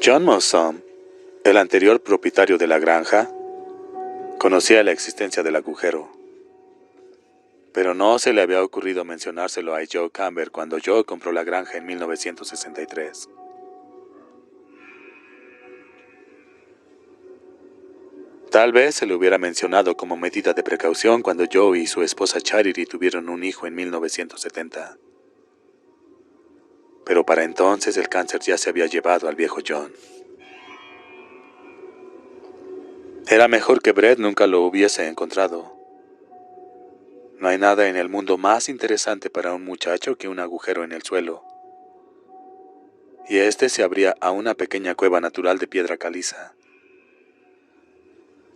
John Mawson, el anterior propietario de la granja, conocía la existencia del agujero, pero no se le había ocurrido mencionárselo a Joe Camber cuando Joe compró la granja en 1963. Tal vez se le hubiera mencionado como medida de precaución cuando Joe y su esposa Charity tuvieron un hijo en 1970. Pero para entonces el cáncer ya se había llevado al viejo John. Era mejor que Brett nunca lo hubiese encontrado. No hay nada en el mundo más interesante para un muchacho que un agujero en el suelo. Y este se abría a una pequeña cueva natural de piedra caliza.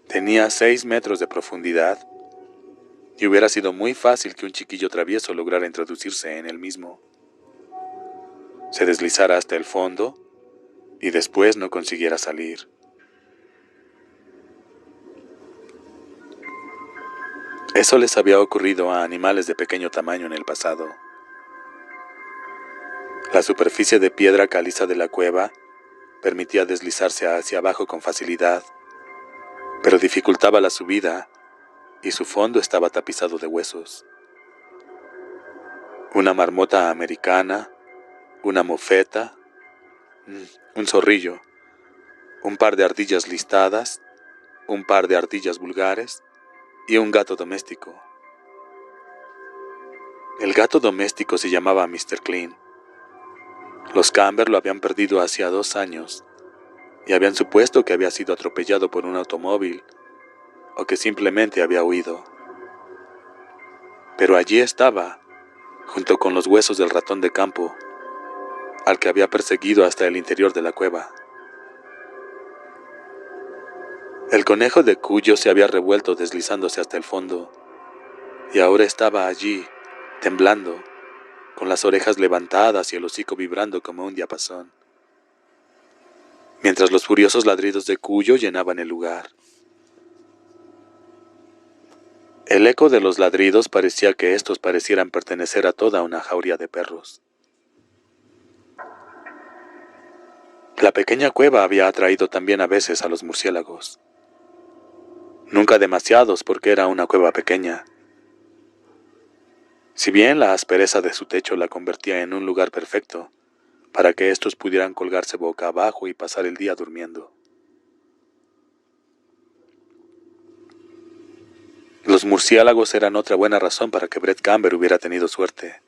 Tenía 6 metros de profundidad y hubiera sido muy fácil que un chiquillo travieso lograra introducirse en el mismo. Se deslizara hasta el fondo y después no consiguiera salir. Eso les había ocurrido a animales de pequeño tamaño en el pasado. La superficie de piedra caliza de la cueva permitía deslizarse hacia abajo con facilidad, pero dificultaba la subida y su fondo estaba tapizado de huesos. Una marmota americana, una mofeta, un zorrillo, un par de ardillas listadas, un par de ardillas vulgares y un gato doméstico. El gato doméstico se llamaba Mr. Clean. Los Camber lo habían perdido hacía 2 años y habían supuesto que había sido atropellado por un automóvil o que simplemente había huido. Pero allí estaba, junto con los huesos del ratón de campo, al que había perseguido hasta el interior de la cueva. El conejo de Cuyo se había revuelto deslizándose hasta el fondo, y ahora estaba allí, temblando, con las orejas levantadas y el hocico vibrando como un diapasón, mientras los furiosos ladridos de Cuyo llenaban el lugar. El eco de los ladridos parecía que estos parecieran pertenecer a toda una jauría de perros. La pequeña cueva había atraído también a veces a los murciélagos. Nunca demasiados porque era una cueva pequeña. Si bien la aspereza de su techo la convertía en un lugar perfecto para que estos pudieran colgarse boca abajo y pasar el día durmiendo. Los murciélagos eran otra buena razón para que Brett Camber hubiera tenido suerte.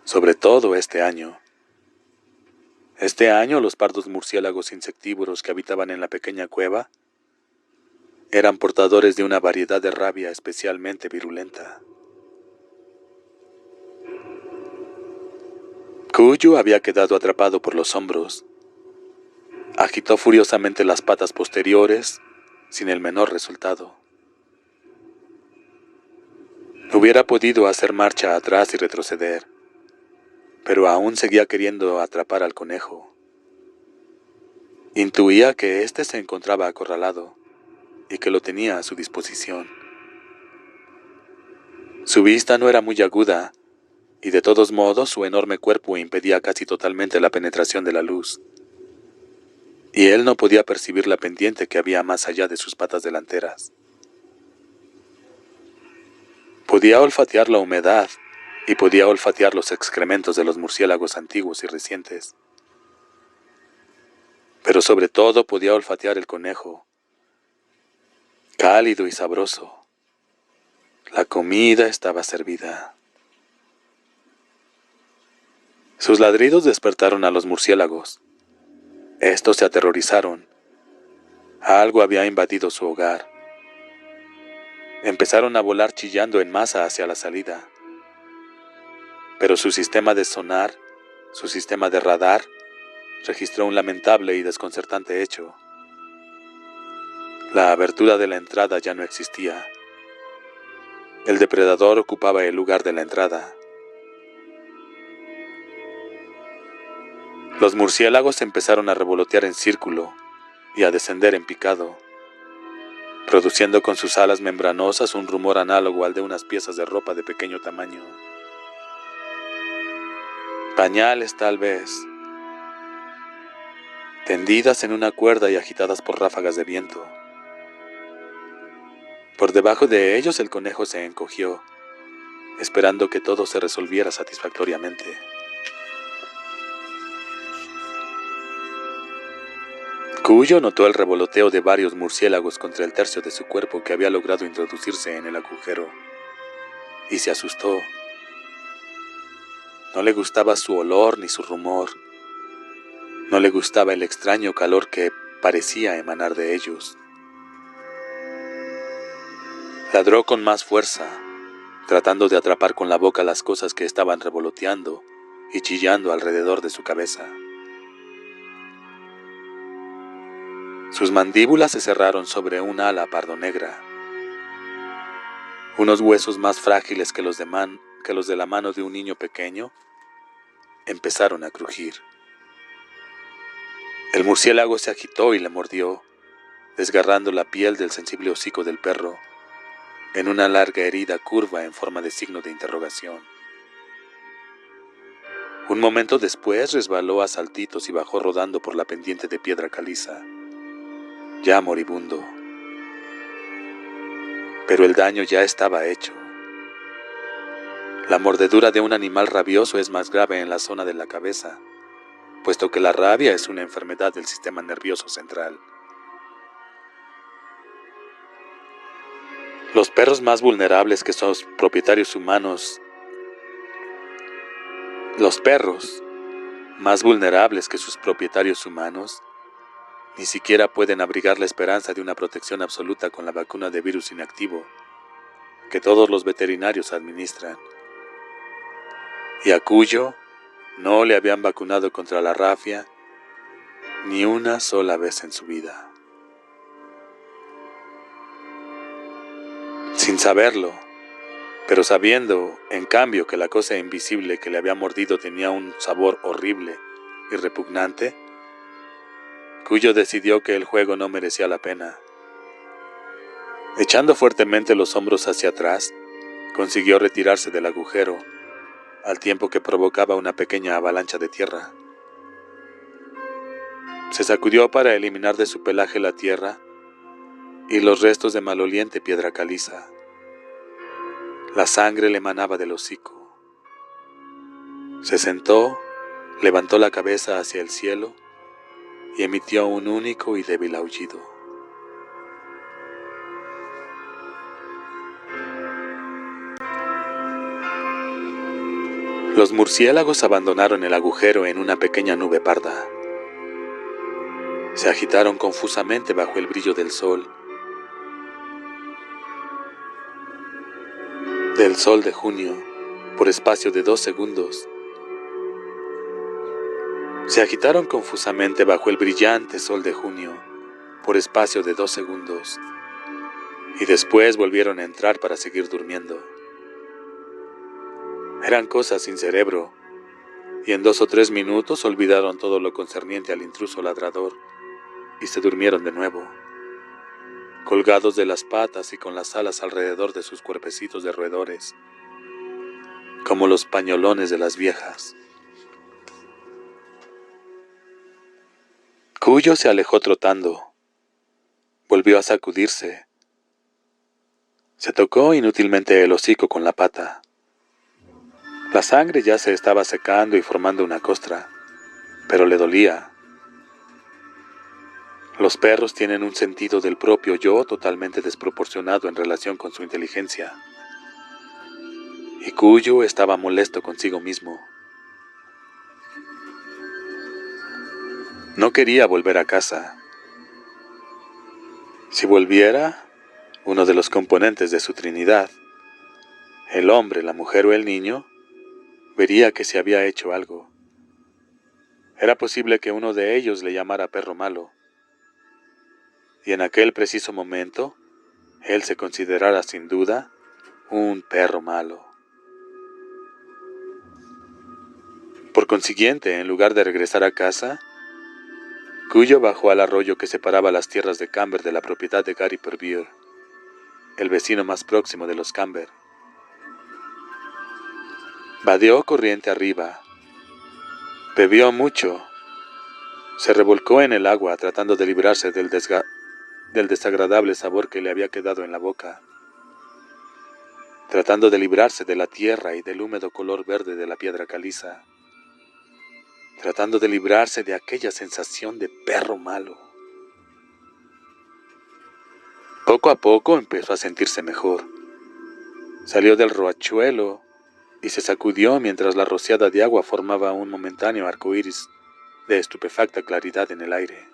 Sobre todo este año. Este año los pardos murciélagos insectívoros que habitaban en la pequeña cueva eran portadores de una variedad de rabia especialmente virulenta. Cuyo había quedado atrapado por los hombros. Agitó furiosamente las patas posteriores, sin el menor resultado. Hubiera podido hacer marcha atrás y retroceder, pero aún seguía queriendo atrapar al conejo. Intuía que éste se encontraba acorralado y que lo tenía a su disposición. Su vista no era muy aguda, y de todos modos su enorme cuerpo impedía casi totalmente la penetración de la luz, y él no podía percibir la pendiente que había más allá de sus patas delanteras. Podía olfatear la humedad y podía olfatear los excrementos de los murciélagos antiguos y recientes, pero sobre todo podía olfatear el conejo, cálido y sabroso. La comida estaba servida. Sus ladridos despertaron a los murciélagos. Estos se aterrorizaron. Algo había invadido su hogar. Empezaron a volar chillando en masa hacia la salida. Pero su sistema de sonar, su sistema de radar, registró un lamentable y desconcertante hecho. La abertura de la entrada ya no existía. El depredador ocupaba el lugar de la entrada. Los murciélagos empezaron a revolotear en círculo y a descender en picado, produciendo con sus alas membranosas un rumor análogo al de unas piezas de ropa de pequeño tamaño. Pañales, tal vez. tendidas en una cuerda y agitadas por ráfagas de viento. Por debajo de ellos el conejo se encogió, esperando que todo se resolviera satisfactoriamente. Cuyo notó el revoloteo de varios murciélagos contra el tercio de su cuerpo que había logrado introducirse en el agujero, y se asustó. No le gustaba su olor ni su rumor. No le gustaba el extraño calor que parecía emanar de ellos. Ladró con más fuerza, tratando de atrapar con la boca las cosas que estaban revoloteando y chillando alrededor de su cabeza. Sus mandíbulas se cerraron sobre un ala pardo-negra. Unos huesos más frágiles que los de la mano de un niño pequeño empezaron a crujir. El murciélago se agitó y le mordió, desgarrando la piel del sensible hocico del perro en una larga herida curva en forma de signo de interrogación. Un momento después resbaló a saltitos y bajó rodando por la pendiente de piedra caliza, ya moribundo. Pero el daño ya estaba hecho. La mordedura de un animal rabioso es más grave en la zona de la cabeza, puesto que la rabia es una enfermedad del sistema nervioso central. Los perros más vulnerables que sus propietarios humanos, ni siquiera pueden abrigar la esperanza de una protección absoluta con la vacuna de virus inactivo que todos los veterinarios administran. Y a Cuyo no le habían vacunado contra la rafia ni una sola vez en su vida. Sin saberlo, pero sabiendo, en cambio, que la cosa invisible que le había mordido tenía un sabor horrible y repugnante, Cuyo decidió que el juego no merecía la pena. Echando fuertemente los hombros hacia atrás, consiguió retirarse del agujero, al tiempo que provocaba una pequeña avalancha de tierra. Se sacudió para eliminar de su pelaje la tierra y los restos de maloliente piedra caliza. La sangre le manaba del hocico. Se sentó, levantó la cabeza hacia el cielo y emitió un único y débil aullido. Los murciélagos abandonaron el agujero en una pequeña nube parda. Se agitaron confusamente bajo el brillo del sol de junio, por espacio de 2 segundos. Se agitaron confusamente bajo el brillante sol de junio, por espacio de 2 segundos, y después volvieron a entrar para seguir durmiendo. Eran cosas sin cerebro, y en 2 o 3 minutos olvidaron todo lo concerniente al intruso ladrador, y se durmieron de nuevo, colgados de las patas y con las alas alrededor de sus cuerpecitos de roedores, como los pañolones de las viejas. Cuyo se alejó trotando. Volvió a sacudirse. Se tocó inútilmente el hocico con la pata. La sangre ya se estaba secando y formando una costra, pero le dolía. Los perros tienen un sentido del propio yo totalmente desproporcionado en relación con su inteligencia. Y Cuyo estaba molesto consigo mismo. No quería volver a casa. Si volviera, uno de los componentes de su trinidad, el hombre, la mujer o el niño, vería que se había hecho algo. Era posible que uno de ellos le llamara perro malo, y en aquel preciso momento, él se considerara sin duda un perro malo. Por consiguiente, en lugar de regresar a casa, Cuyo bajó al arroyo que separaba las tierras de Camber de la propiedad de Gary Purvier, el vecino más próximo de los Camber. Vadeó corriente arriba, bebió mucho Se revolcó en el agua tratando de librarse del desagradable sabor que le había quedado en la boca, tratando de librarse de la tierra y del húmedo color verde de la piedra caliza, tratando de librarse de aquella sensación de perro malo. Poco a poco empezó a sentirse mejor. Salió del riachuelo y se sacudió mientras la rociada de agua formaba un momentáneo arco iris de estupefacta claridad en el aire.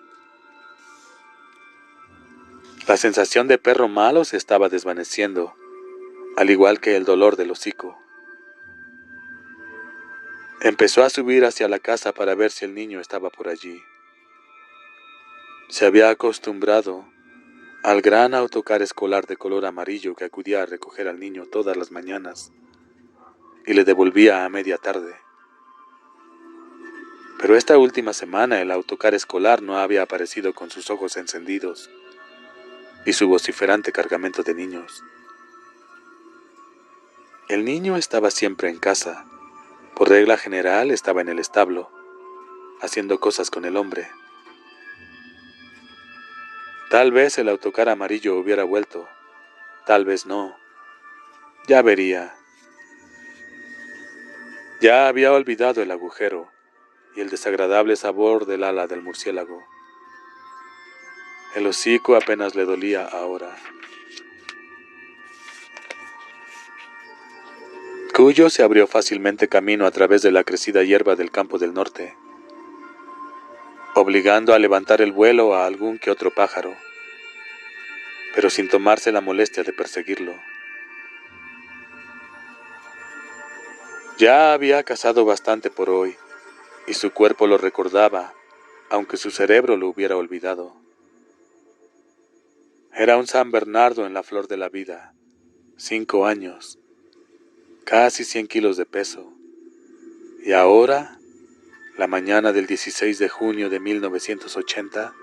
La sensación de perro malo se estaba desvaneciendo, al igual que el dolor del hocico. Empezó a subir hacia la casa para ver si el niño estaba por allí. Se había acostumbrado al gran autocar escolar de color amarillo que acudía a recoger al niño todas las mañanas y le devolvía a media tarde. Pero esta última semana el autocar escolar no había aparecido con sus ojos encendidos y su vociferante cargamento de niños. El niño estaba siempre en casa. Por regla general estaba en el establo, haciendo cosas con el hombre. Tal vez el autocar amarillo hubiera vuelto, tal vez no. Ya vería. Ya había olvidado el agujero y el desagradable sabor del ala del murciélago. El hocico apenas le dolía ahora. Cuyo se abrió fácilmente camino a través de la crecida hierba del campo del norte, obligando a levantar el vuelo a algún que otro pájaro, pero sin tomarse la molestia de perseguirlo. Ya había cazado bastante por hoy, y su cuerpo lo recordaba, aunque su cerebro lo hubiera olvidado. Era un San Bernardo en la flor de la vida, 5 años, casi 100 kilos de peso, y ahora, la mañana del 16 de junio de 1980,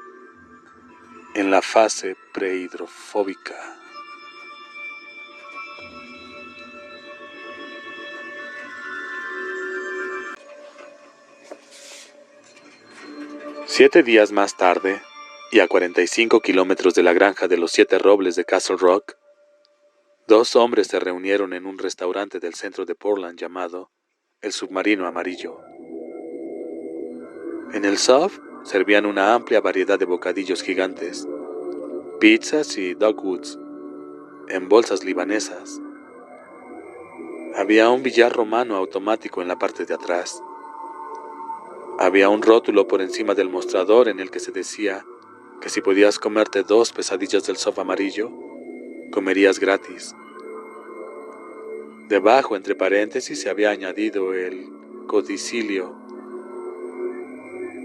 en la fase prehidrofóbica. Siete días más tarde, y a 45 kilómetros de la granja de los 7 robles de Castle Rock, 2 hombres se reunieron en un restaurante del centro de Portland llamado El Submarino Amarillo. En el sub servían una amplia variedad de bocadillos gigantes, pizzas y dogwoods en bolsas libanesas. Había un billar romano automático en la parte de atrás. Había un rótulo por encima del mostrador en el que se decía que si podías comerte 2 pesadillas del sub amarillo, comerías gratis. Debajo, entre paréntesis, se había añadido el codicillo.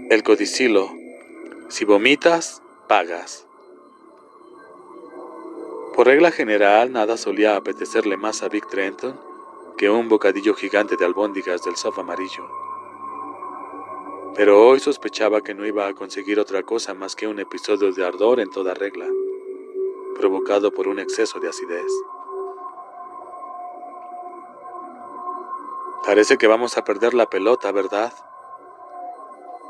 El codicilo: si vomitas, pagas. Por regla general, nada solía apetecerle más a Vic Trenton que un bocadillo gigante de albóndigas del sub amarillo. Pero hoy sospechaba que no iba a conseguir otra cosa más que un episodio de ardor en toda regla, provocado por un exceso de acidez. Parece que vamos a perder la pelota, ¿verdad?,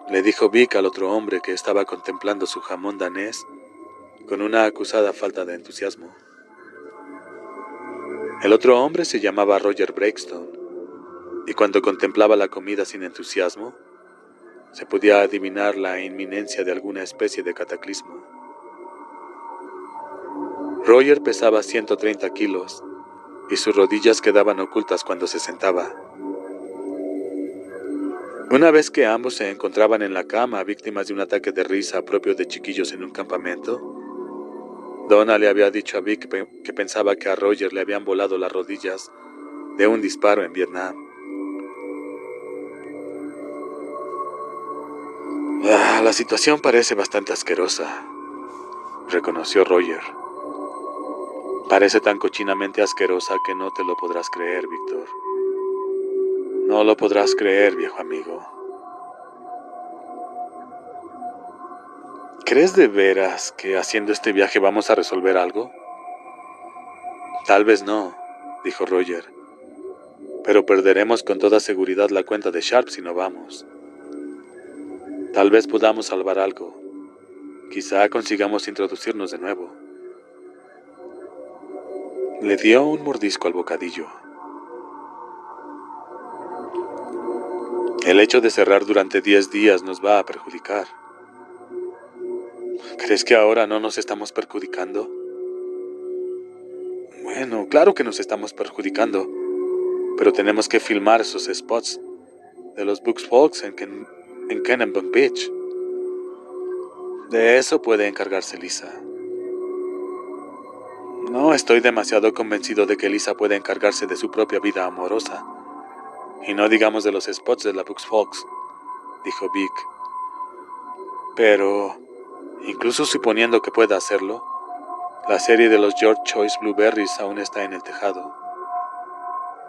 le dijo Vic al otro hombre que estaba contemplando su jamón danés con una acusada falta de entusiasmo. El otro hombre se llamaba Roger Breakstone, y cuando contemplaba la comida sin entusiasmo, se podía adivinar la inminencia de alguna especie de cataclismo. Roger pesaba 130 kilos, y sus rodillas quedaban ocultas cuando se sentaba. Una vez que ambos se encontraban en la cama, víctimas de un ataque de risa propio de chiquillos en un campamento, Donna le había dicho a Vic que pensaba que a Roger le habían volado las rodillas de un disparo en Vietnam. La situación parece bastante asquerosa, reconoció Roger. Parece tan cochinamente asquerosa que no te lo podrás creer, Víctor. No lo podrás creer, viejo amigo. ¿Crees de veras que haciendo este viaje vamos a resolver algo? Tal vez no, dijo Roger, pero perderemos con toda seguridad la cuenta de Sharp si no vamos. Tal vez podamos salvar algo. Quizá consigamos introducirnos de nuevo. Le dio un mordisco al bocadillo. El hecho de cerrar durante 10 días nos va a perjudicar. ¿Crees que ahora no nos estamos perjudicando? Bueno, claro que nos estamos perjudicando, pero tenemos que filmar esos spots de los Books Folks en Kennebunk Beach. De eso puede encargarse Lisa. No estoy demasiado convencido de que Lisa pueda encargarse de su propia vida amorosa. Y no digamos de los spots de la Books Folks, dijo Vic. Pero, incluso suponiendo que pueda hacerlo, la serie de los George Choice Blueberries aún está en el tejado.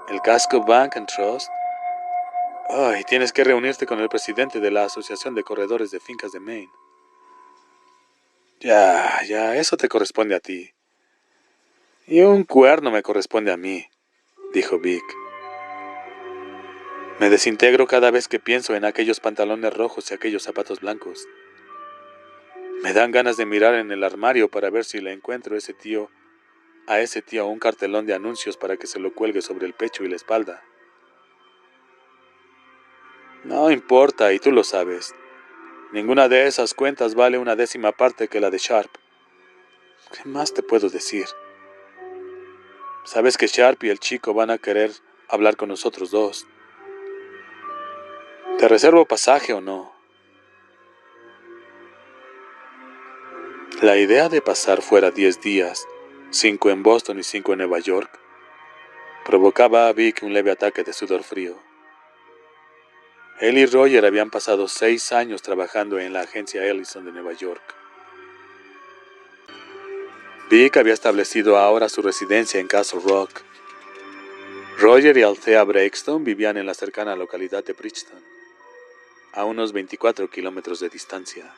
El Casco Bank and Trust. Ay, tienes que reunirte con el presidente de la Asociación de Corredores de Fincas de Maine. Ya, eso te corresponde a ti. Y un cuerno me corresponde a mí, dijo Vic. Me desintegro cada vez que pienso en aquellos pantalones rojos y aquellos zapatos blancos. Me dan ganas de mirar en el armario para ver si le encuentro a ese tío un cartelón de anuncios para que se lo cuelgue sobre el pecho y la espalda. No importa, y tú lo sabes. Ninguna de esas cuentas vale una décima parte que la de Sharp. ¿Qué más te puedo decir? Sabes que Sharp y el chico van a querer hablar con nosotros dos. ¿Te reservo pasaje o no? La idea de pasar fuera 10 días, 5 en Boston y 5 en Nueva York, provocaba a Vic un leve ataque de sudor frío. Él y Roger habían pasado 6 años trabajando en la agencia Ellison de Nueva York. Vic había establecido ahora su residencia en Castle Rock. Roger y Althea Breakston vivían en la cercana localidad de Bridgeton, a unos 24 kilómetros de distancia.